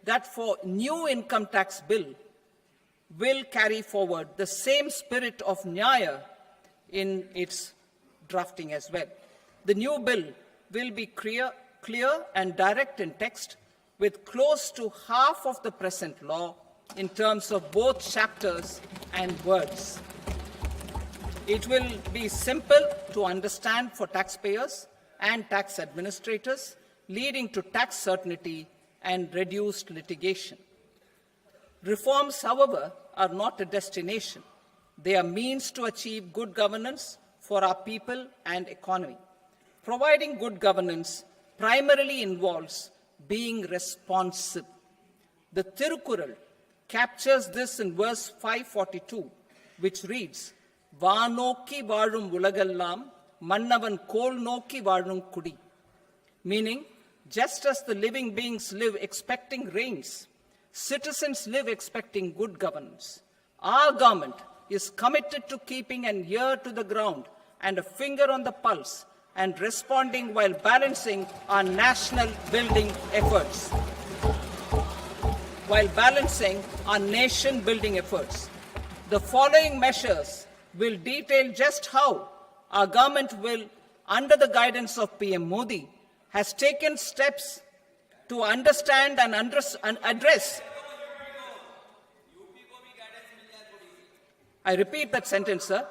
that for new income tax bill will carry forward the same spirit of Nyaya in its drafting as well. The new bill will be clear and direct in text, with close to half of the present law in terms of both chapters and words. It will be simple to understand for taxpayers and tax administrators, leading to tax certainty and reduced litigation. Reforms, however, are not a destination. They are means to achieve good governance for our people and economy. Providing good governance primarily involves being responsive. The Tirukural captures this in verse 542, which reads, "Vaanokki vaazhum ulagallam, mannavan kol nokki vaazhum kudi," meaning, just as the living beings live expecting rains, citizens live expecting good governance. Our government is committed to keeping an ear to the ground and a finger on the pulse and responding while balancing our national building efforts. The following measures will detail just how our government will, under the guidance of PM Modi, has taken steps to understand and address. I repeat that sentence, sir.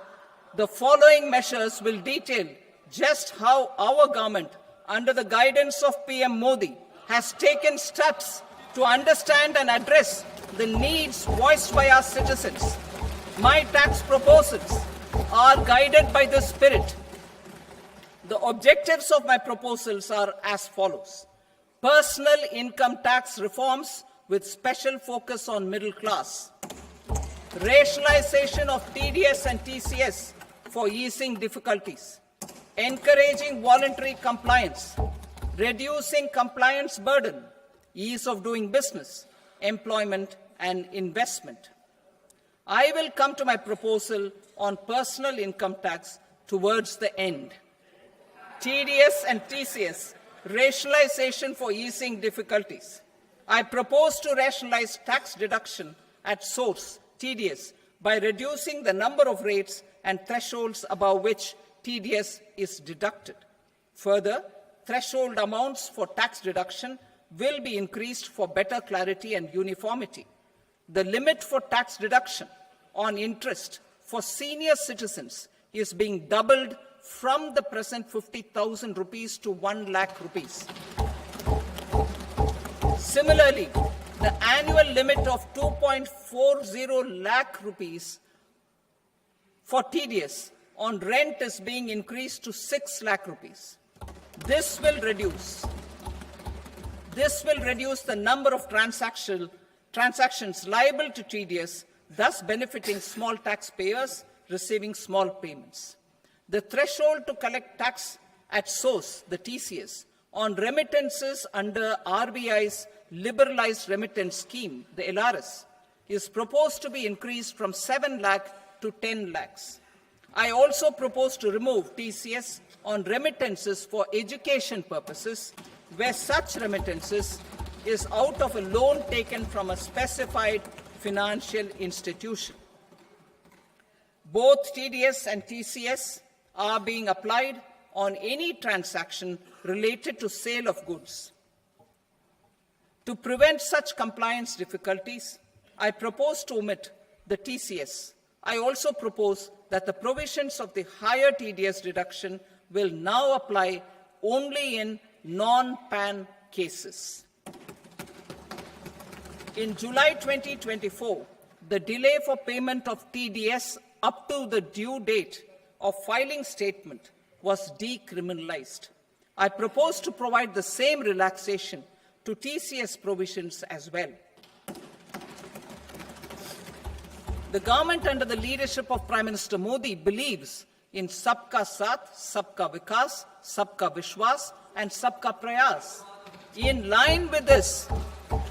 The following measures will detail just how our government, under the guidance of PM Modi, has taken steps to understand and address the needs voiced by our citizens. My tax proposals are guided by this spirit. The objectives of my proposals are as follows. Personal income tax reforms with special focus on middle class. Rationalization of TDS and TCS for easing difficulties. Encouraging voluntary compliance. Reducing compliance burden. Ease of doing business, employment and investment. I will come to my proposal on personal income tax towards the end. TDS and TCS, rationalization for easing difficulties. I propose to rationalize tax deduction at source, TDS, by reducing the number of rates and thresholds above which TDS is deducted. Further, threshold amounts for tax deduction will be increased for better clarity and uniformity. The limit for tax deduction on interest for senior citizens is being doubled from the present 50,000 rupees to 1 lakh rupees. Similarly, the annual limit of 2.40 lakh rupees for TDS on rent is being increased to 6 lakh rupees. This will reduce the number of transactions liable to TDS, thus benefiting small taxpayers receiving small payments. The threshold to collect tax at source, the TCS, on remittances under RBI's liberalized remittance scheme, the LRS, is proposed to be increased from 7 lakh to 10 lakhs. I also propose to remove TCS on remittances for education purposes, where such remittances is out of a loan taken from a specified financial institution. Both TDS and TCS are being applied on any transaction related to sale of goods. To prevent such compliance difficulties, I propose to omit the TCS. I also propose that the provisions of the higher TDS deduction will now apply only in non-PAN cases. In July 2024, the delay for payment of TDS up to the due date of filing statement was decriminalized. I propose to provide the same relaxation to TCS provisions as well. The government under the leadership of Prime Minister Modi believes in Sabka Saath, Sabka Vikas, Sabka Vishwas and Sabka Prayas. In line with this,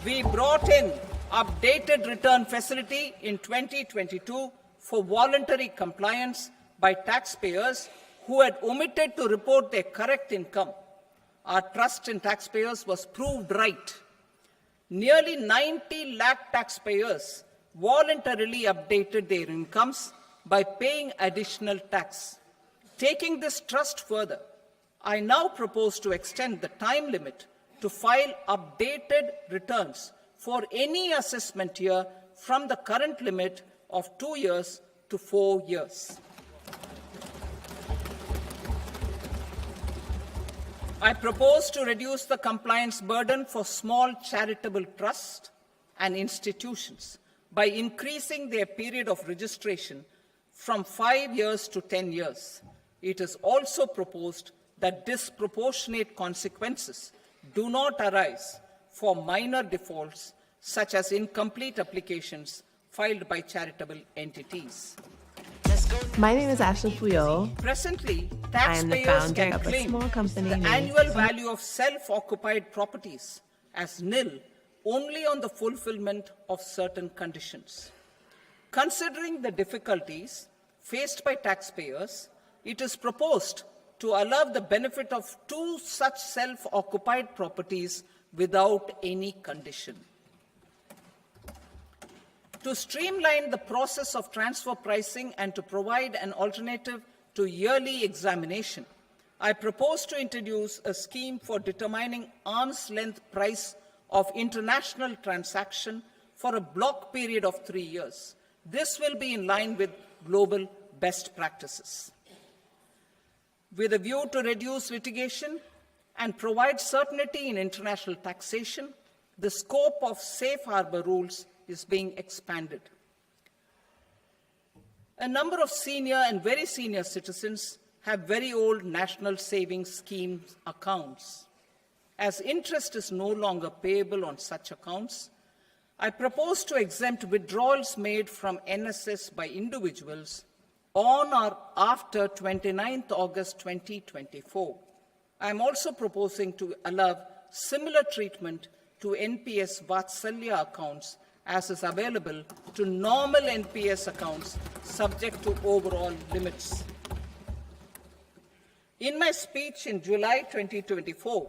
we brought in updated return facility in 2022 for voluntary compliance by taxpayers who had omitted to report their correct income. Our trust in taxpayers was proved right. nearly 90 lakh taxpayers voluntarily updated their incomes by paying additional tax. Taking this trust further, I now propose to extend the time limit to file updated returns for any assessment year from the current limit of 2 years to 4 years. I propose to reduce the compliance burden for small charitable trusts and institutions by increasing their period of registration from 5 years to 10 years. It is also proposed that disproportionate consequences do not arise for minor defaults, such as incomplete applications filed by charitable entities. My name is Ashley Puyol. Presently, I am the taxpayers founder can of a claim small company the named annual value of self-occupied properties as nil only on the fulfillment of certain conditions. Considering the difficulties faced by taxpayers, it is proposed to allow the benefit of 2 such self-occupied properties without any condition. To streamline the process of transfer pricing and to provide an alternative to yearly examination, I propose to introduce a scheme for determining arm's length price of international transaction for a block period of 3 years. This will be in line with global best practices. With a view to reduce litigation and provide certainty in international taxation, the scope of safe harbor rules is being expanded. A number of senior and very senior citizens have very old national savings scheme accounts. As interest is no longer payable on such accounts, I propose to exempt withdrawals made from NSS by individuals on or after 29th August 2024. I am also proposing to allow similar treatment to NPS Vatsalya accounts as is available to normal NPS accounts subject to overall limits. In my speech in July 2024,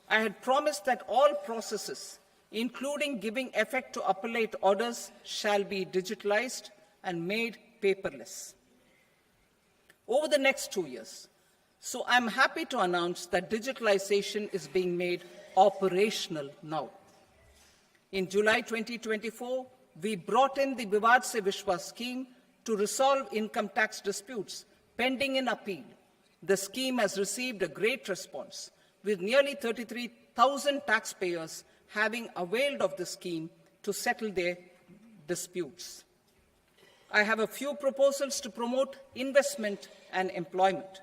I had promised that all processes, including giving effect to appellate orders, shall be digitalized and made paperless over the next 2 years. So I'm happy to announce that digitalization is being made operational now. In July 2024, we brought in the Vivad Se Vishwas scheme to resolve income tax disputes pending in appeal. The scheme has received a great response, with nearly 33,000 taxpayers having availed of the scheme to settle their disputes. I have a few proposals to promote investment and employment.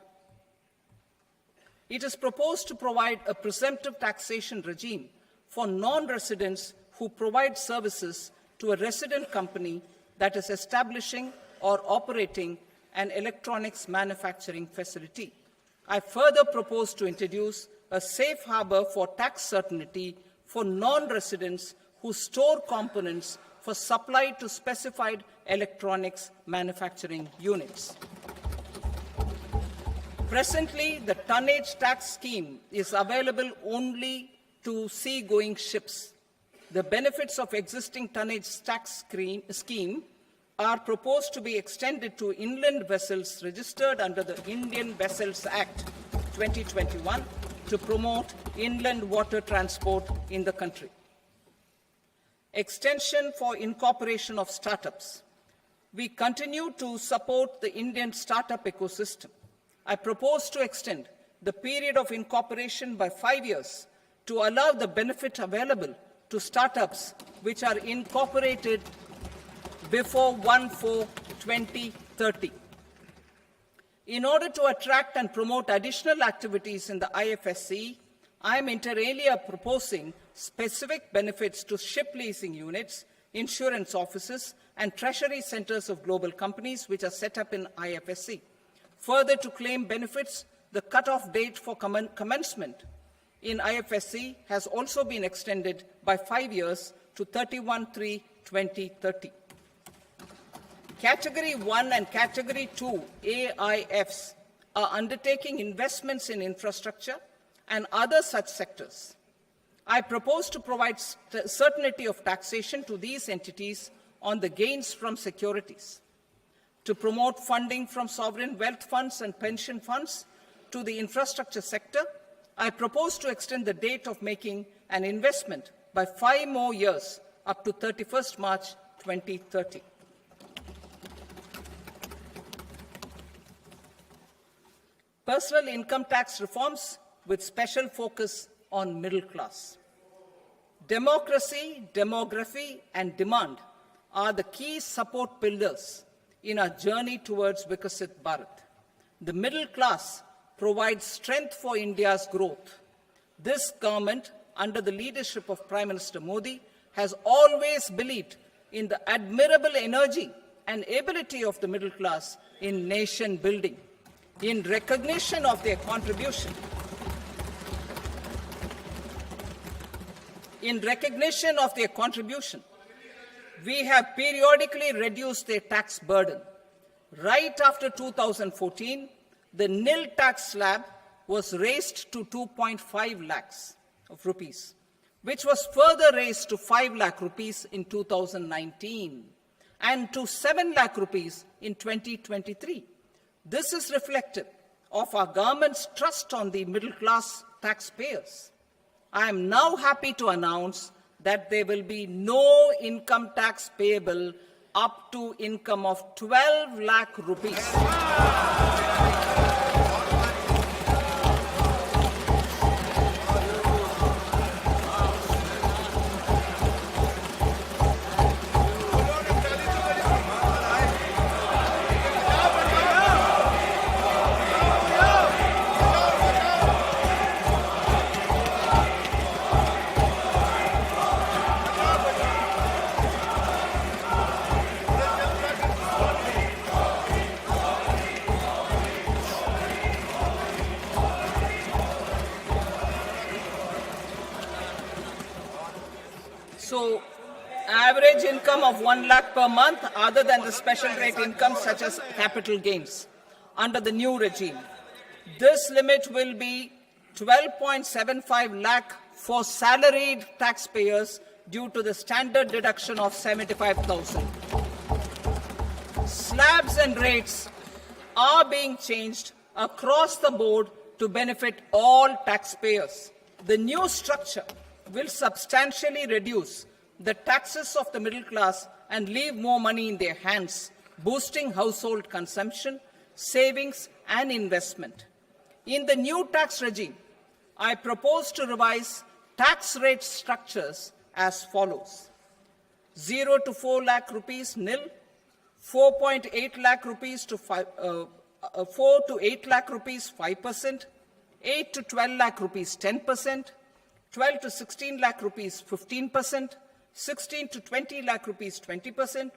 It is proposed to provide a presumptive taxation regime for non-residents who provide services to a resident company that is establishing or operating an electronics manufacturing facility. I further propose to introduce a safe harbor for tax certainty for non-residents who store components for supply to specified electronics manufacturing units. Presently, the tonnage tax scheme is available only to sea-going ships. The benefits of existing tonnage tax scheme are proposed to be extended to inland vessels registered under the Indian Vessels Act 2021 to promote inland water transport in the country. Extension for incorporation of startups. We continue to support the Indian startup ecosystem. I propose to extend the period of incorporation by 5 years to allow the benefit available to startups which are incorporated before 1/4/2030. In order to attract and promote additional activities in the IFSC, I am inter alia proposing specific benefits to ship leasing units, insurance offices, and treasury centers of global companies which are set up in IFSC. Further, to claim benefits, the cutoff date for commencement in IFSC has also been extended by 5 years to 31/3/2030. Category 1 and Category 2 AIFs are undertaking investments in infrastructure and other such sectors. I propose to provide certainty of taxation to these entities on the gains from securities, to promote funding from sovereign wealth funds and pension funds to the infrastructure sector. I propose to extend the date of making an investment by 5 more years up to 31st March 2030. Personal income tax reforms with special focus on middle class. Democracy, demography, and demand are the key support pillars in our journey towards Vikasit Bharat. The middle class provides strength for India's growth. This government, under the leadership of Prime Minister Modi, has always believed in the admirable energy and ability of the middle class in nation building. In recognition of their contribution, we have periodically reduced their tax burden. Right after 2014, the nil tax slab was raised to 2.5 lakhs of rupees, which was further raised to 5 lakh rupees in 2019 and to 7 lakh rupees in 2023. This is reflective of our government's trust on the middle class taxpayers. I am now happy to announce that there will be no income tax payable up to income of 12 lakh rupees. So, average income of 1 lakh per month other than the special rate income such as capital gains under the new regime. This limit will be 12.75 lakh for salaried taxpayers due to the standard deduction of 75,000. Slabs and rates are being changed across the board to benefit all taxpayers. The new structure will substantially reduce the taxes of the middle class and leave more money in their hands, boosting household consumption, savings, and investment. In the new tax regime, I propose to revise tax rate structures as follows: 0 to 4 lakh rupees nil, 4.8 lakh rupees to 4 to 8 lakh rupees 5%, 8 to 12 lakh rupees 10%, 12 to 16 lakh rupees 15%, 16 to 20 lakh rupees 20%,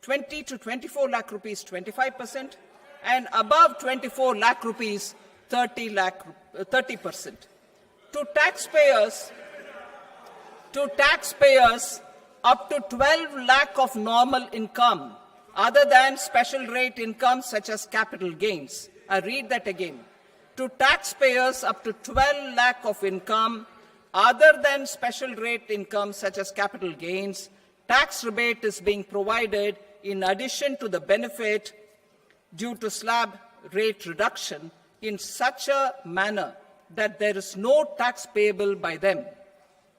20 to 24 lakh rupees 25%, and above 24 lakh rupees 30%. To taxpayers up to 12 lakh of normal income other than special rate income such as capital gains. I read that again. To taxpayers up to 12 lakh of income other than special rate income such as capital gains, tax rebate is being provided in addition to the benefit due to slab rate reduction in such a manner that there is no tax payable by them.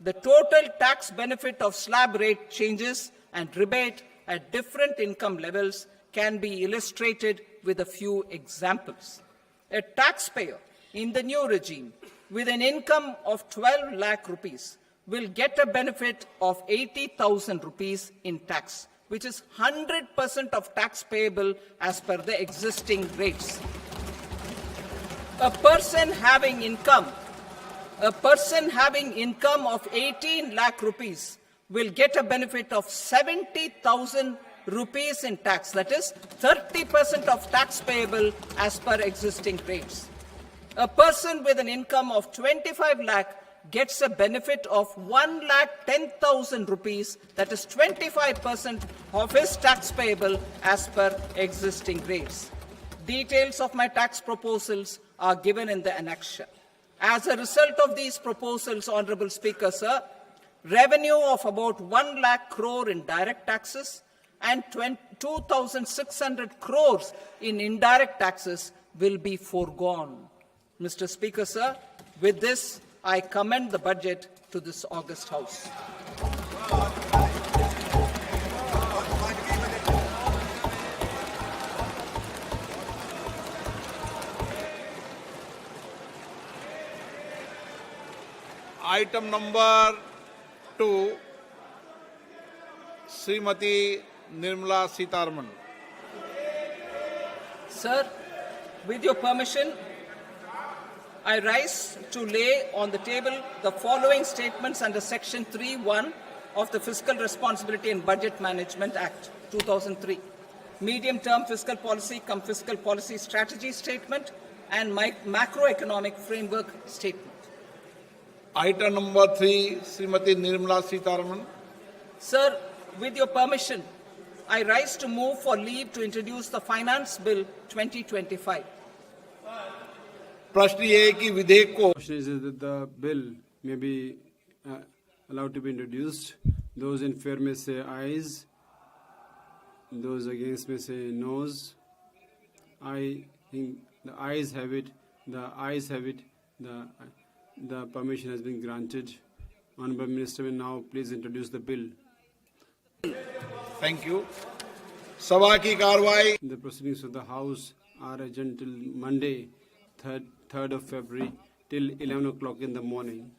The total tax benefit of slab rate changes and rebate at different income levels can be illustrated with a few examples. A taxpayer in the new regime with an income of 12 lakh rupees will get a benefit of 80,000 rupees in tax, which is 100% of tax payable as per the existing rates. A person having income of 18 lakh rupees will get a benefit of 70,000 rupees in tax, that is 30% of tax payable as per existing rates. A person with an income of 25 lakh gets a benefit of 1,10,000 rupees, that is 25% of his tax payable as per existing rates. Details of my tax proposals are given in the annexure. As a result of these proposals, Honorable Speaker, sir, revenue of about 1 lakh crore in direct taxes and 2,600 crores in indirect taxes will be foregone. Mr. Speaker, sir, with this, I commend the budget to this august House. Item number 2, Srimati Nirmala Sitharaman. Sir, with your permission, I rise to lay on the table the following statements under Section 3(1) of the Fiscal Responsibility and Budget Management Act, 2003. Medium-term fiscal policy cum fiscal policy strategy statement and macroeconomic framework statement. Item number 3, Srimati Nirmala Sitharaman. Sir, with your permission, I rise to move for leave to introduce the Finance Bill 2025. प्रश्न ये है कि विधेयक को Question is that the bill may be allowed to be introduced. Those in favor may say ayes. Those against may say noes. I think the ayes have it. The ayes have it. The permission has been granted. Honorable Minister will now please introduce the bill. Thank you. सभा की कार्रवाई The proceedings of the House are adjourned till Monday, 3rd of February, till 11 o'clock in the morning.